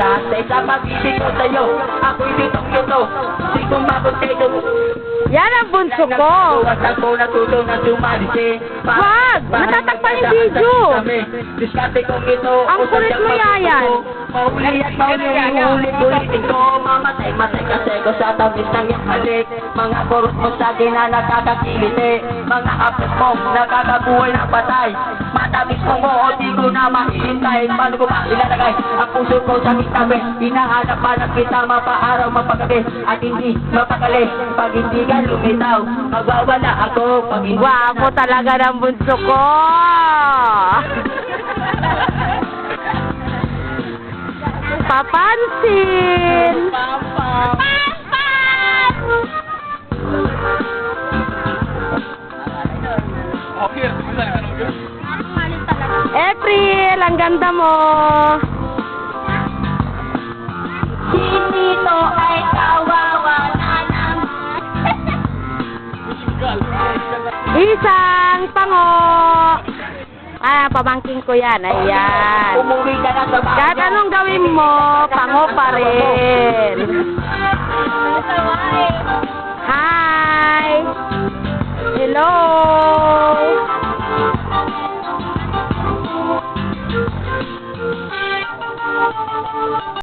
Dati sa pag-ibig ko sa'yo, ako'y bitong-yuto. Di ko mabuntito. Yan ang bunso ko. Huwag ako natuto na sumalisi. Wag! Natatakpan yung video. Diskarte kong ito. Ang kulit mo, Yayan. Mauli at mauli, ulit-ulitin ko. Mamatay-matay kasi ko sa tamis ng iyong halik. Mga kurot mo sa akin na nakakakiliti. Mga apos mo nakakabuhay ng patay. Matamis mo mo o di ko na mahihintay. Paano ko ba ilalagay ang puso ko sa kitabi? Hinahanap-hanap kita mapaaraw mapagabi. At hindi mapakali pag hindi ka lumitaw. Magwawala ako pag hindi Wapo talaga ng bunso ko. Papansin. April, ang ganda mo. Dito ay kawawa na ng Isang pango. Pamangking ko yan. Ayan. umuwi ka na sa bahay. Kahit anong gawin mo, pango pa rin. Hi. Hello.